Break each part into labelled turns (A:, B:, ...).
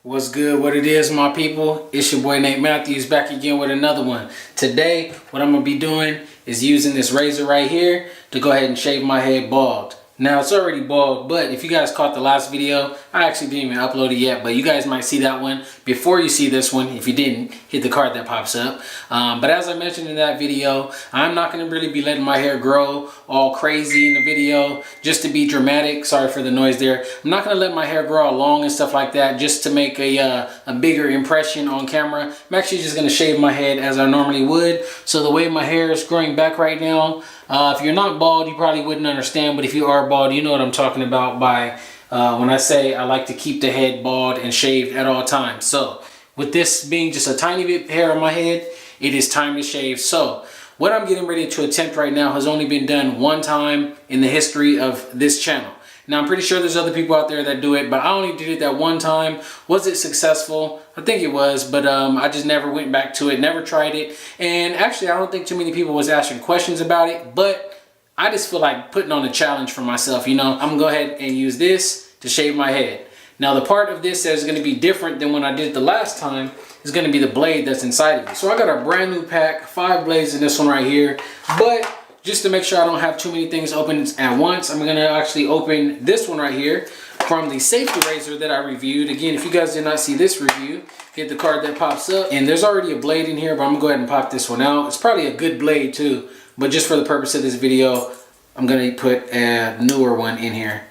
A: What's good? What it is, my people? It's your boy Nate Matthews back again with another one. Today, what I'm going to be doing is using this razor right here to go ahead and shave my head bald. Now, it's already bald, but if you guys caught the last video, I actually didn't even upload it yet, but you guys might see that one before you see this one. If you didn't, hit the card that pops up. But as I mentioned in that video, I'm not going to really be letting my hair grow all crazy in the video just to be dramatic. Sorry for the noise there. I'm not going to let my hair grow all long and stuff like that just to make a bigger impression on camera. I'm actually just going to shave my head as I normally would. So the way my hair is growing back right now, if you're not bald, you probably wouldn't understand, but if you are bald, you know what I'm talking about by when I say I like to keep the head bald and shaved at all times. So with this being just a tiny bit hair on my head, it is time to shave. So what I'm getting ready to attempt right now has only been done one time in the history of this channel. Now, I'm pretty sure there's other people out there that do it, but I only did it that one time. Was it successful? I think it was, but I just never went back to it, never tried it. And actually, I don't think too many people was asking questions about it, but I just feel like putting on a challenge for myself. You know, I'm gonna go ahead and use this to shave my head. Now, the part of this that is gonna be different than when I did it the last time is gonna be the blade that's inside of it. So I got a brand new pack, 5 blades in this one right here, but just to make sure I don't have too many things open at once, I'm going to actually open this one right here from the safety razor that I reviewed. Again, if you guys did not see this review, hit the card that pops up. And there's already a blade in here, but I'm going to go ahead and pop this one out. It's probably a good blade too, but just for the purpose of this video, I'm going to put a newer one in here.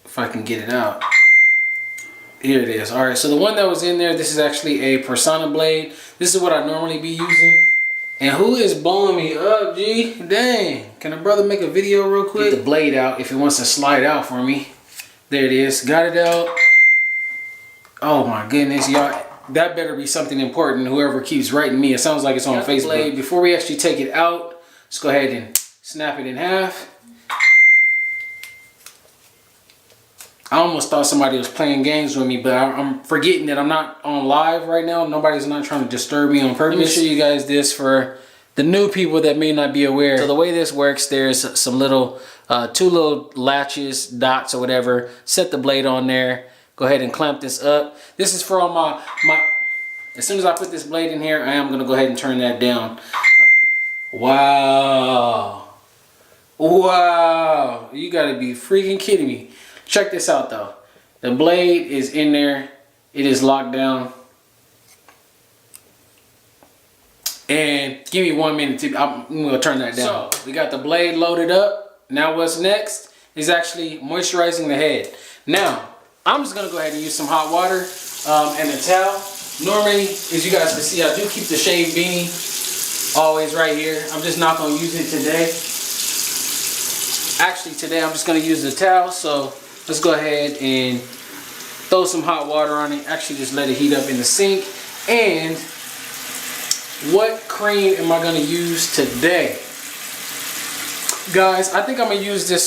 A: If I can get it out. Here it is. All right, so the one that was in there, this is actually a Personna blade. This is what I normally be using. And who is blowing me up, G? Dang. Can a brother make a video real quick? Get the blade out if it wants to slide out for me. There it is. Got it out. Oh my goodness, y'all. That better be something important, whoever keeps writing me. It sounds like it's on Facebook. Blade. Before we actually take it out, let's go ahead and snap it in half. I almost thought somebody was playing games with me, but I'm forgetting that I'm not on live right now. Nobody's not trying to disturb me on purpose. Let me show you guys this for the new people that may not be aware. So the way this works, there's some little, 2 little latches, dots or whatever. Set the blade on there. Go ahead and clamp this up. This is for all my as soon as I put this blade in here, I am gonna go ahead and turn that down. Wow. Wow. You gotta be freaking kidding me. Check this out though. The blade is in there. It is locked down. And give me 1 minute to, I'm gonna turn that down. So we got the blade loaded up. Now what's next is actually moisturizing the head. Now, I'm just gonna go ahead and use some hot water and a towel. Normally, as you guys can see, I do keep the shave beanie always right here. I'm just not gonna use it today. Actually, today I'm just gonna use the towel, so let's go ahead and throw some hot water on it. Actually, just let it heat up in the sink. And what cream am I going to use today? Guys, I think I'm going to use this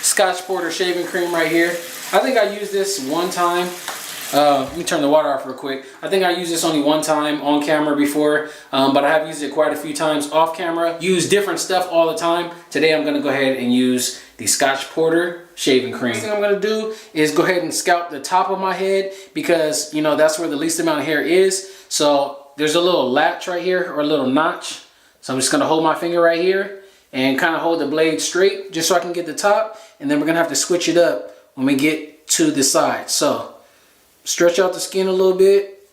A: Scotch Porter shaving cream right here. I think I used this one time. Let me turn the water off real quick. I think I used this only one time on camera before, but I have used it quite a few times off camera. Use different stuff all the time. Today I'm going to go ahead and use the Scotch Porter shaving cream. The thing I'm going to do is go ahead and scalp the top of my head because, you know, that's where the least amount of hair is. So there's a little latch right here or a little notch. So I'm just going to hold my finger right here and kind of hold the blade straight just so I can get the top. And then we're going to have to switch it up when we get to the side. So stretch out the skin a little bit.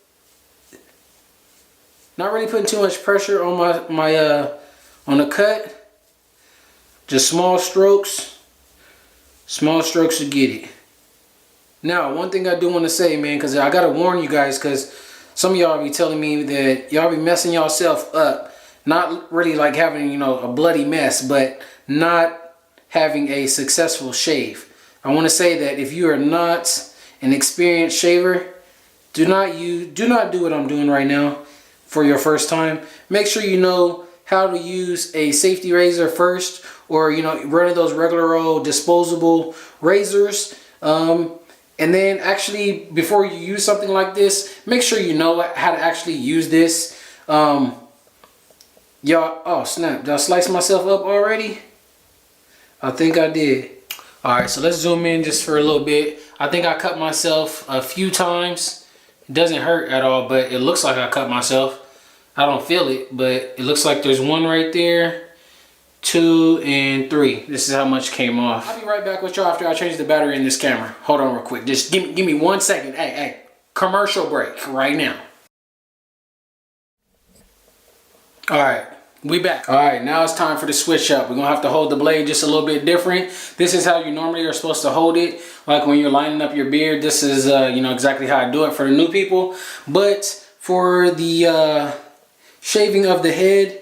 A: Not really putting too much pressure on on the cut. Just small strokes. Small strokes to get it. Now, one thing I do want to say, man, because I gotta warn you guys, because some of y'all be telling me that y'all be messing yourself up. Not really like having, you know, a bloody mess, but not having a successful shave. I want to say that if you are not an experienced shaver, do not do what I'm doing right now for your first time. Make sure you know how to use a safety razor first, or, you know, one of those regular old disposable razors. And then actually, before you use something like this, make sure you know how to actually use this. Y'all, oh snap, did I slice myself up already? I think I did. All right, so let's zoom in just for a little bit. I think I cut myself a few times. It doesn't hurt at all, but it looks like I cut myself. I don't feel it, but it looks like there's one right there, 2 and 3. This is how much came off. I'll be right back with y'all after I change the battery in this camera. Hold on real quick. Just give me 1 second. Hey, commercial break right now. All right, we back. All right, now it's time for the switch up. We're gonna have to hold the blade just a little bit different. This is how you normally are supposed to hold it. Like when you're lining up your beard, this is you know exactly how I do it for the new people. But for the shaving of the head,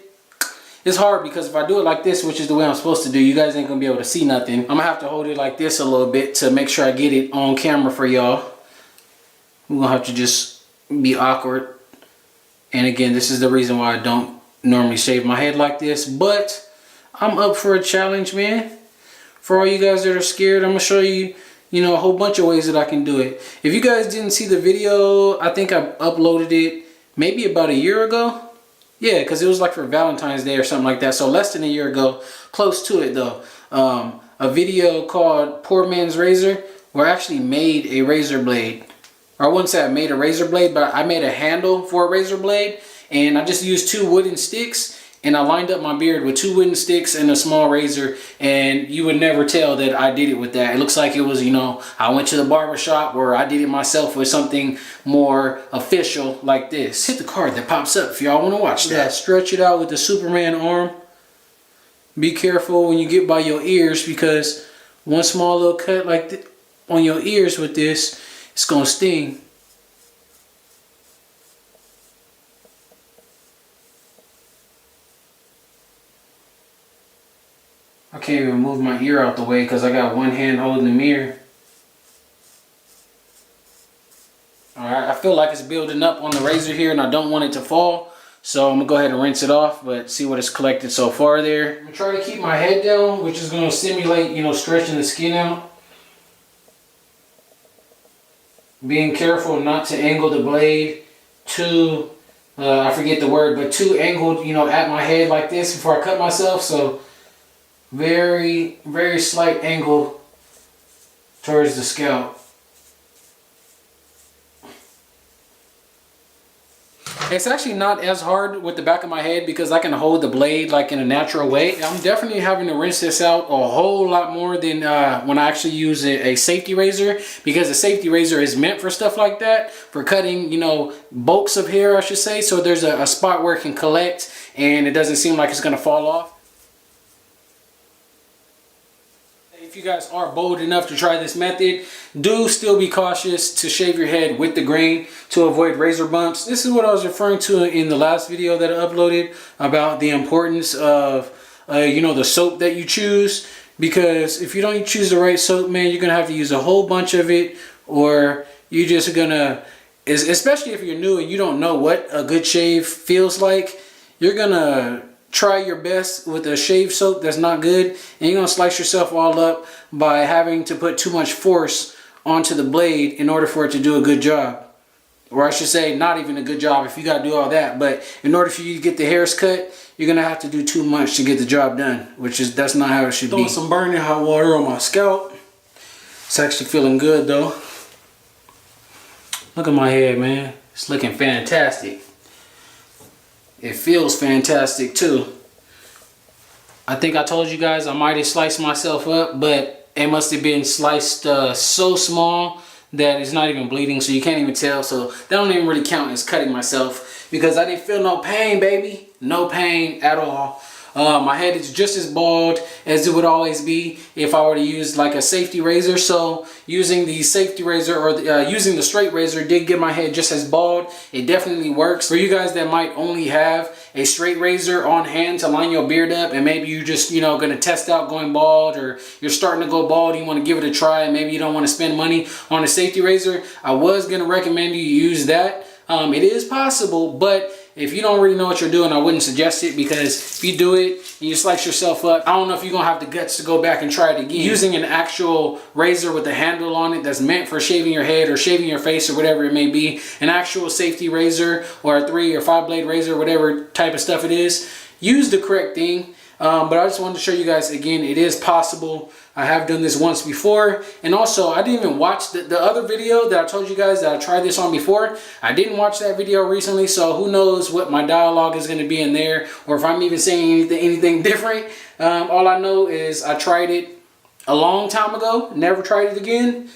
A: it's hard because if I do it like this, which is the way I'm supposed to do, you guys ain't gonna be able to see nothing. I'm gonna have to hold it like this a little bit to make sure I get it on camera for y'all. We're gonna have to just be awkward. And again, this is the reason why I don't normally shave my head like this, but I'm up for a challenge, man. For all you guys that are scared, I'm gonna show you, you know, a whole bunch of ways that I can do it. If you guys didn't see the video, I think I uploaded it maybe about a year ago. Yeah, because it was like for Valentine's Day or something like that. So less than a year ago, close to it though. A video called Poor Man's Razor, where I actually made a razor blade. Or I wouldn't say I made a razor blade, but I made a handle for a razor blade. And I just used 2 wooden sticks, and I lined up my beard with 2 wooden sticks and a small razor, and you would never tell that I did it with that. It looks like it was, you know, I went to the barber shop where I did it myself with something more official like this. Hit the card that pops up if y'all want to watch that. Stretch it out with the Superman arm. Be careful when you get by your ears, because one small little cut like this on your ears with this, it's going to sting. I can't even move my ear out the way because I got one hand holding the mirror. Alright, I feel like it's building up on the razor here and I don't want it to fall. So I'm going to go ahead and rinse it off, but see what it's collected so far there. I'm going to try to keep my head down, which is going to simulate, you know, stretching the skin out. Being careful not to angle the blade too, I forget the word, but too angled, you know, at my head like this before I cut myself. So very, very slight angle towards the scalp. It's actually not as hard with the back of my head because I can hold the blade like in a natural way. I'm definitely having to rinse this out a whole lot more than when I actually use a safety razor, because a safety razor is meant for stuff like that, for cutting, you know, bulks of hair, I should say. So there's a spot where it can collect and it doesn't seem like it's going to fall off. If you guys are bold enough to try this method, do still be cautious to shave your head with the grain to avoid razor bumps. This is what I was referring to in the last video that I uploaded about the importance of you know, the soap that you choose, because if you don't choose the right soap, man, you're gonna have to use a whole bunch of it, or you're just gonna, especially if you're new and you don't know what a good shave feels like, you're gonna try your best with a shave soap that's not good, and you're gonna slice yourself all up by having to put too much force onto the blade in order for it to do a good job. Or I should say, not even a good job if you gotta do all that, but in order for you to get the hairs cut, you're gonna have to do too much to get the job done, that's not how it should be. Throwing some burning hot water on my scalp. It's actually feeling good though. Look at my head, man. It's looking fantastic. It feels fantastic too. I think I told you guys I might have sliced myself up, but it must have been sliced so small that it's not even bleeding, so you can't even tell. So that don't even really count as cutting myself, because I didn't feel no pain, baby. No pain at all. My head is just as bald as it would always be if I were to use like a safety razor. So using the safety razor or using the straight razor did get my head just as bald. It definitely works. For you guys that might only have a straight razor on hand to line your beard up, and maybe you're just, you know, going to test out going bald, or you're starting to go bald, you want to give it a try, and maybe you don't want to spend money on a safety razor, I was going to recommend you use that. It is possible, but if you don't really know what you're doing, I wouldn't suggest it, because if you do it and you slice yourself up, I don't know if you're gonna have the guts to go back and try it again. Using an actual razor with a handle on it that's meant for shaving your head or shaving your face or whatever it may be, an actual safety razor or a 3 or 5 blade razor, whatever type of stuff it is, use the correct thing. But I just wanted to show you guys again, it is possible. I have done this once before. And also, I didn't even watch the other video that I told you guys that I tried this on before. I didn't watch that video recently, so who knows what my dialogue is going to be in there, or if I'm even saying anything different. All I know is I tried it a long time ago, never tried it again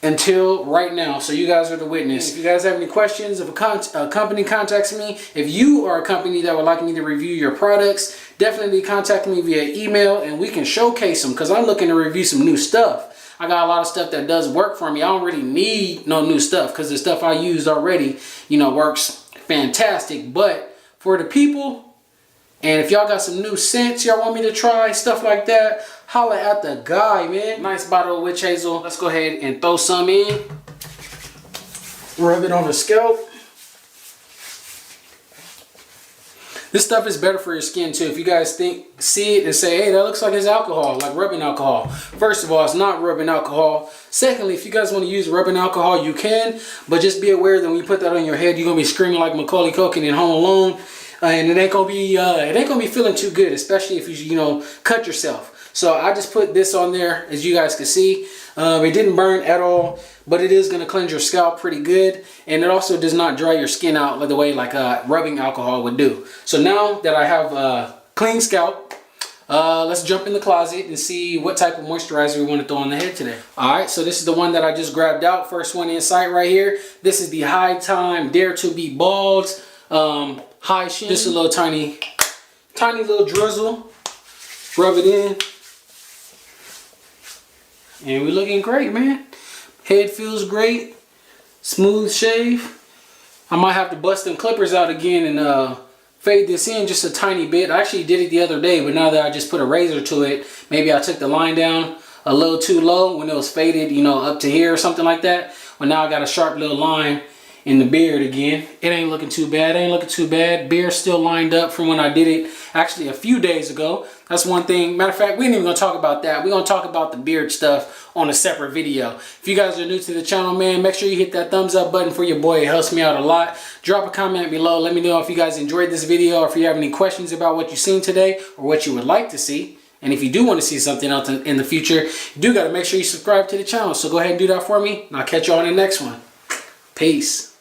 A: until right now. So you guys are the witness. If you guys have any questions, if a company contacts me, if you are a company that would like me to review your products, definitely contact me via email and we can showcase them, because I'm looking to review some new stuff. I got a lot of stuff that does work for me. I don't really need no new stuff because the stuff I used already, you know, works fantastic. But for the people, and if y'all got some new scents y'all want me to try, stuff like that, holla at the guy, man. Nice bottle of witch hazel. Let's go ahead and throw some in. Rub it on the scalp. This stuff is better for your skin too. If you guys see it and say, hey, that looks like it's alcohol, like rubbing alcohol. First of all, it's not rubbing alcohol. Secondly, if you guys want to use rubbing alcohol, you can. But just be aware that when you put that on your head, you're going to be screaming like Macaulay Culkin in Home Alone. And it ain't gonna be feeling too good, especially if you know, cut yourself. So I just put this on there, as you guys can see. It didn't burn at all, but it is gonna cleanse your scalp pretty good, and it also does not dry your skin out the way like rubbing alcohol would do. So now that I have a clean scalp, let's jump in the closet and see what type of moisturizer we want to throw on the head today. All right, so this is the one that I just grabbed out, first one in sight right here. This is the High Time Dare to Be Bald. High sheen. Just a little tiny little drizzle. Rub it in. And we're looking great, man. Head feels great. Smooth shave. I might have to bust them clippers out again and fade this in just a tiny bit. I actually did it the other day, but now that I just put a razor to it, maybe I took the line down a little too low when it was faded, you know, up to here or something like that. But now I got a sharp little line in the beard again. It ain't looking too bad. Ain't looking too bad. Beard's still lined up from when I did it actually a few days ago. That's one thing. Matter of fact, we ain't even gonna talk about that. We're gonna talk about the beard stuff on a separate video. If you guys are new to the channel, man, make sure you hit that thumbs up button for your boy. It helps me out a lot. Drop a comment below. Let me know if you guys enjoyed this video, or if you have any questions about what you've seen today or what you would like to see. And if you do want to see something else in the future, you do got to make sure you subscribe to the channel. So go ahead and do that for me, and I'll catch you on the next one. Peace.